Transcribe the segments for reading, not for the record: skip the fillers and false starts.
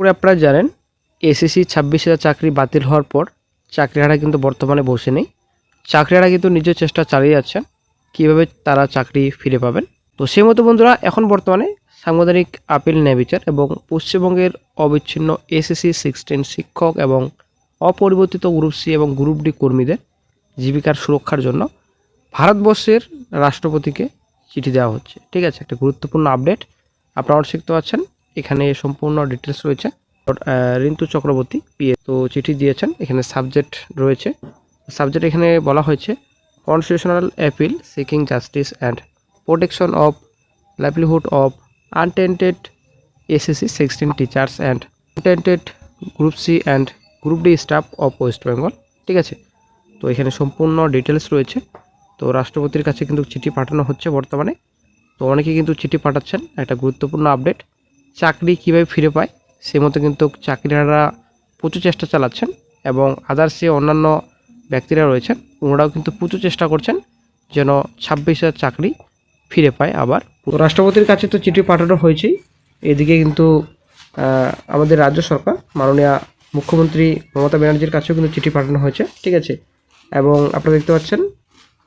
করে আপনারা জানেন এসএসসি 26,000 চাকরি বাতিল হওয়ার পর চাকরিহারা কিন্তু বর্তমানে বসে নেই। চাকরিহারা কিন্তু নিজের চেষ্টা চালিয়ে যাচ্ছেন কীভাবে তারা চাকরি ফিরে পাবেন। তো সেই মতো বন্ধুরা এখন বর্তমানে সাংবিধানিক আপিল ন্যায়বিচার এবং পশ্চিমবঙ্গের অবিচ্ছিন্ন এসএসসি 16 শিক্ষক এবং অপরিবর্তিত গ্রুপ সি এবং গ্রুপ ডি কর্মীদের জীবিকার সুরক্ষার জন্য ভারতবর্ষের রাষ্ট্রপতিকে চিঠি দেওয়া হচ্ছে। ঠিক আছে, একটা গুরুত্বপূর্ণ আপডেট আপনারা শিখতে পাচ্ছেন। এখানে সম্পূর্ণ ডিটেলস রয়েছে। রিন্তু চক্রবর্তী পিএ তো চিঠি দিয়েছেন। এখানে সাবজেক্ট রয়েছে। সাবজেক্ট এখানে বলা হয়েছে constitutional appeal seeking justice and protection of livelihood of untainted SSC 16 teachers and untainted group C and group D staff of West Bengal. ঠিক আছে, তো এখানে সম্পূর্ণ ডিটেলস রয়েছে। তো রাষ্ট্রপতির কাছে কিন্তু চিঠি পাঠানো হচ্ছে বর্তমানে। তো অনেকে কিন্তু চিঠি পাঠাচ্ছেন। একটা গুরুত্বপূর্ণ আপডেট, চাকরি কীভাবে ফিরে পায় সে মতো কিন্তু চাকরিহারা প্রচুর চেষ্টা চালাচ্ছেন এবং আদার্স যে অন্যান্য ব্যক্তিরা রয়েছেন ওনারাও কিন্তু প্রচুর চেষ্টা করছেন যেন 26,000 চাকরি ফিরে পায় আবার। তো রাষ্ট্রপতির কাছে তো চিঠি পাঠানো হয়েছেই, এদিকে কিন্তু আমাদের রাজ্য সরকার মাননীয় মুখ্যমন্ত্রী মমতা ব্যানার্জির কাছেও কিন্তু চিঠি পাঠানো হয়েছে। ঠিক আছে, এবং আপনারা দেখতে পাচ্ছেন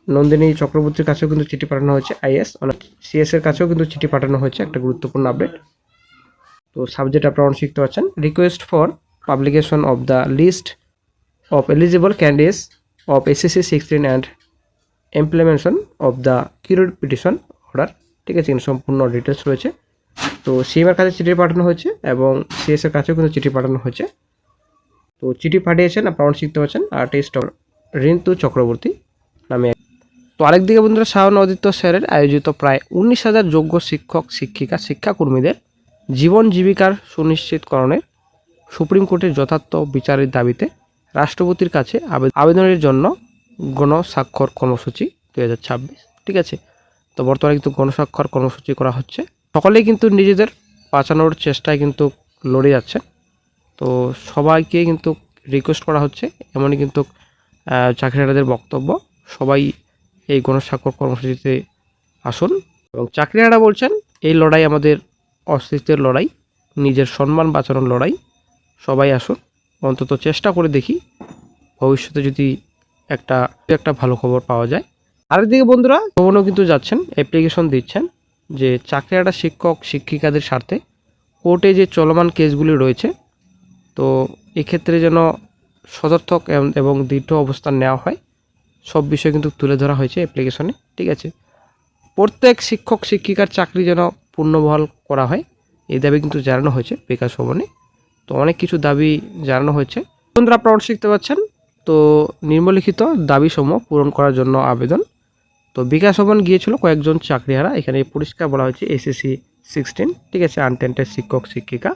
নন্দিনী চক্রবর্তীর কাছেও কিন্তু চিঠি পাঠানো হয়েছে। আইএস সিএস এর কাছেও কিন্তু চিঠি পাঠানো হয়েছে। একটা গুরুত্বপূর্ণ আপডেট। তো সাবজেক্ট আপনারা শিখতে পাচ্ছেন request for publication of the list of eligible candidates of SSC 16 and implementation of the curative petition order. ঠিক আছে, সম্পূর্ণ ডিটেলস রয়েছে। তো সিএমের কাছে চিঠি পাঠানো হয়েছে এবং সিএস এর কাছেও কিন্তু চিঠি পাঠানো হয়েছে। তো চিঠি পাঠিয়েছেন আপনারা শিখতে পাচ্ছেন আর্টিস্ট রিন্তু চক্রবর্তী নামে। তো আরেকদিকে বন্ধুরা শাহনদিত্য স্যারের আয়োজিত প্রায় 19,000 যোগ্য শিক্ষক শিক্ষিকা শিক্ষাকর্মীদের জীবন জীবিকার সুনিশ্চিতকরণের সুপ্রিম কোর্টের যথার্থ বিচারের দাবিতে রাষ্ট্রপতির কাছে আবেদনের জন্য গণস্বাক্ষর কর্মসূচি 2026। ঠিক আছে, তো বর্তমানে কিন্তু গণস্বাক্ষর কর্মসূচি করা হচ্ছে। সকলেই কিন্তু নিজেদের বাঁচানোর চেষ্টায় কিন্তু লড়ে যাচ্ছে। তো সবাইকে কিন্তু রিকোয়েস্ট করা হচ্ছে, এমনই কিন্তু চাকরিহারাদের বক্তব্য, সবাই এই গণস্বাক্ষর কর্মসূচিতে আসুন। এবং চাকরিহারা বলছেন এই লড়াই আমাদের অস্তিত্বের লড়াই, নিজের সম্মান বাঁচানোর লড়াই। সবাই আসুন, অন্তত চেষ্টা করে দেখি ভবিষ্যতে যদি একটা ভালো খবর পাওয়া যায়। আরেকদিকে বন্ধুরা ভবনেও কিন্তু যাচ্ছেন, অ্যাপ্লিকেশন দিচ্ছেন যে চাকরিহারা শিক্ষক শিক্ষিকাদের স্বার্থে কোর্টে যে চলমান কেসগুলি রয়েছে তো এক্ষেত্রে যেন সদর্থক এবং দৃঢ় অবস্থান নেওয়া হয়, সব বিষয় কিন্তু তুলে ধরা হয়েছে অ্যাপ্লিকেশনে। ঠিক আছে, প্রত্যেক শিক্ষক শিক্ষিকার চাকরি যেন পূর্ণবহাল করা হয় এই দাবি কিন্তু জানানো হয়েছে বিকাশ ভবনে। তো অনেক কিছু দাবি জানানো হয়েছে। বন্ধুরা আপনারা শিখতে পাচ্ছেন। তো নিম্নলিখিত দাবিসমূহ পূরণ করার জন্য আবেদন। তো বিকাশ ভবন গিয়েছিল কয়েকজন চাকরিহারা, এখানে পরিষ্কার বলা হয়েছে এসএসসি 16। ঠিক আছে, আনটেন্টেড শিক্ষক শিক্ষিকা।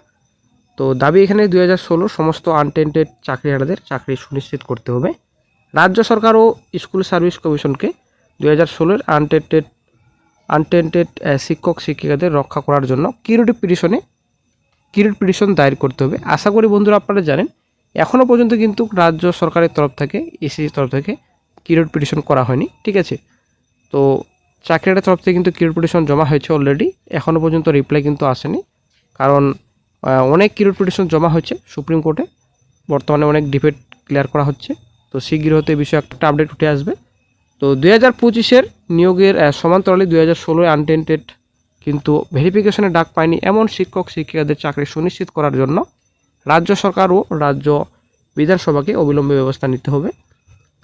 তো দাবি এখানে 2016 সমস্ত আনটেন্টেড চাকরিহারাদের চাকরি সুনিশ্চিত করতে হবে। রাজ্য সরকার ও স্কুল সার্ভিস কমিশনকে 2016 আনটেন্টেড শিক্ষক শিক্ষিকাদের রক্ষা করার জন্য কিউরেড পিটিশন দায়ের করতে হবে। আশা করি বন্ধুরা আপনারা জানেন এখনও পর্যন্ত কিন্তু রাজ্য সরকারের তরফ থেকে এসএসসির তরফ থেকে কিউরেড পিটিশন করা হয়নি। ঠিক আছে, তো চাকরিহারাদের তরফ থেকে কিন্তু কিউরেড পিটিশন জমা হয়েছে অলরেডি, এখনও পর্যন্ত রিপ্লাই কিন্তু আসেনি। কারণ অনেক কিউরেড পিটিশন জমা হয়েছে সুপ্রিম কোর্টে, বর্তমানে অনেক ডিবেট ক্লিয়ার করা হচ্ছে। তো শীঘ্র হতে এই বিষয়ে একটা আপডেট উঠে আসবে। তো 2025-এর নিয়োগের সমান্তরালে 2016 আনটেন্টেড কিন্তু ভেরিফিকেশনের ডাক পায়নি এমন শিক্ষক শিক্ষিকাদের চাকরি সুনিশ্চিত করার জন্য রাজ্য সরকার ও রাজ্য বিধানসভাকে অবিলম্বে ব্যবস্থা নিতে হবে।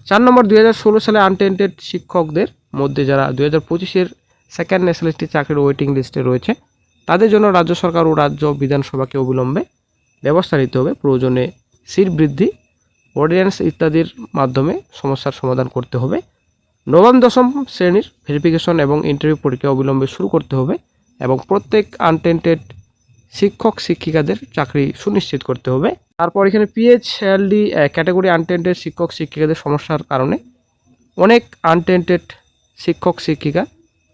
4 নম্বর 2016 সালে আনটেন্টেড শিক্ষকদের মধ্যে যারা 2025-এর সেকেন্ড ন্যাশনালিটি চাকরির ওয়েটিং লিস্টে রয়েছে তাদের জন্য রাজ্য সরকার ও রাজ্য বিধানসভাকে অবিলম্বে ব্যবস্থা নিতে হবে। প্রয়োজনে সিট বৃদ্ধি, অর্ডিন্যান্স ইত্যাদির মাধ্যমে সমস্যার সমাধান করতে হবে। নবম দশম শ্রেণীর ভেরিফিকেশন এবং ইন্টারভিউ পরীক্ষা অবিলম্বে শুরু করতে হবে এবং প্রত্যেক আনটেন্টেড শিক্ষক শিক্ষিকাদের চাকরি সুনিশ্চিত করতে হবে। তারপর এখানে পিএইচএলডি ক্যাটাগরি আনটেন্টেড শিক্ষক শিক্ষিকাদের সমস্যার কারণে অনেক আনটেন্টেড শিক্ষক শিক্ষিকা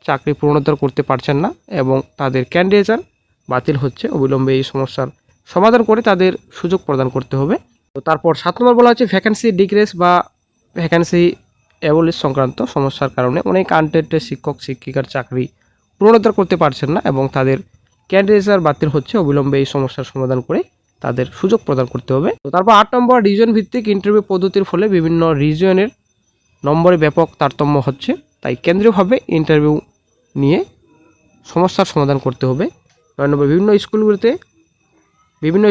চাকরি পুনরুদ্ধার করতে পারছেন না এবং তাদের ক্যান্ডিডেচার বাতিল হচ্ছে। অবিলম্বে এই সমস্যার সমাধান করে তাদের সুযোগ প্রদান করতে হবে। তো তারপর 7 নম্বর বলা হচ্ছে ভ্যাকেন্সি ডিক্রিজ বা ভ্যাকেন্সি অ্যাবলিশ সংক্রান্ত সমস্যার কারণে অনেক আনটেন্টেড শিক্ষক শিক্ষিকার চাকরি পুনরুদ্ধার করতে পারছেন না এবং তাদের ক্যান্ডিডেচার বাতিল হচ্ছে। অবিলম্বে এই সমস্যার সমাধান করে তাদের সুযোগ প্রদান করতে হবে। তো তারপর 8 নম্বর, রিজন ভিত্তিক ইন্টারভিউ পদ্ধতির ফলে বিভিন্ন রিজনের নম্বরে ব্যাপক তারতম্য হচ্ছে, তাই কেন্দ্রীয়ভাবে ইন্টারভিউ নিয়ে সমস্যার সমাধান করতে হবে। 9 নম্বর, বিভিন্ন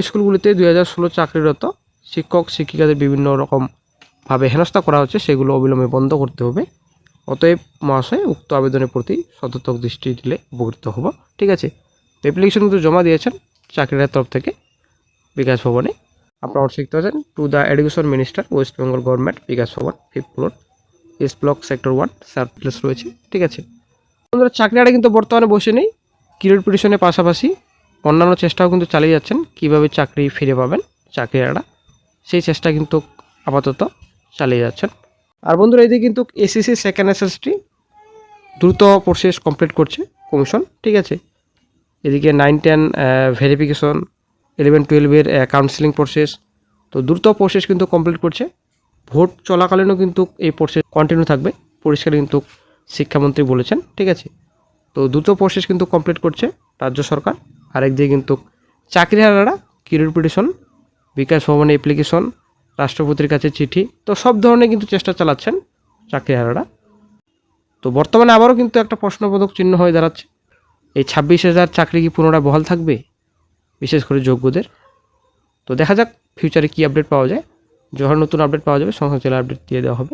স্কুলগুলিতে 2016 চাকরিরত শিক্ষক শিক্ষিকাদের বিভিন্ন রকমভাবে হেনস্থা করা হচ্ছে, সেগুলো অবিলম্বে বন্ধ করতে হবে। অতএব মহাশয়, উক্ত আবেদনের প্রতি সদর্থক দৃষ্টি দিলে উপকৃত হব। ঠিক আছে, অ্যাপ্লিকেশন কিন্তু জমা দিয়েছেন চাকরির তরফ থেকে বিকাশ ভবনে। আপনারা শিখতে পাচ্ছেন, to the education minister, West Bengal government, Bikash Bhavan, 5th floor, S block, sector 1, circular রয়েছে। ঠিক আছে বন্ধুরা, চাকরিটা কিন্তু বর্তমানে বসে নেই। ক্যারিয়ার পিটিশনের পাশাপাশি অন্যান্য চেষ্টাও কিন্তু চালিয়ে যাচ্ছেন কীভাবে চাকরি ফিরে পাবেন চাকরিহারারা, সেই চেষ্টা কিন্তু আপাতত চালিয়ে যাচ্ছেন। আর বন্ধুরা, এদিকে কিন্তু এসএসসি সেকেন্ড এসএসটি দ্রুত প্রসেস কমপ্লিট করছে কমিশন। ঠিক আছে, এদিকে 9-10 ভেরিফিকেশন, 11-12 কাউন্সিলিং প্রসেস, তো দ্রুত প্রসেস কিন্তু কমপ্লিট করছে। ভোট চলাকালীনও কিন্তু এই প্রসেস কন্টিনিউ থাকবে, পরিষ্কার কিন্তু শিক্ষামন্ত্রী বলেছেন। ঠিক আছে, তো দ্রুত প্রসেস কিন্তু কমপ্লিট করছে রাজ্য সরকার। আরেকদিকে কিন্তু চাকরিহারারা ক্যারিয়ার পিটিশন, বিকাশ ভবনে অ্যাপ্লিকেশন, রাষ্ট্রপতির কাছে চিঠি, তো সব ধরনের কিন্তু চেষ্টা চালাচ্ছেন চাকরিহারারা। তো বর্তমানে আবারও কিন্তু একটা প্রশ্নবোধক চিহ্ন হয়ে দাঁড়াচ্ছে, এই 26,000 চাকরি কি পুনরায় বহাল থাকবে, বিশেষ করে যোগ্যদের? তো দেখা যাক ফিউচারে কী আপডেট পাওয়া যায়। যখন নতুন আপডেট পাওয়া যাবে সঙ্গে সঙ্গে আপডেট দিয়ে দেওয়া হবে।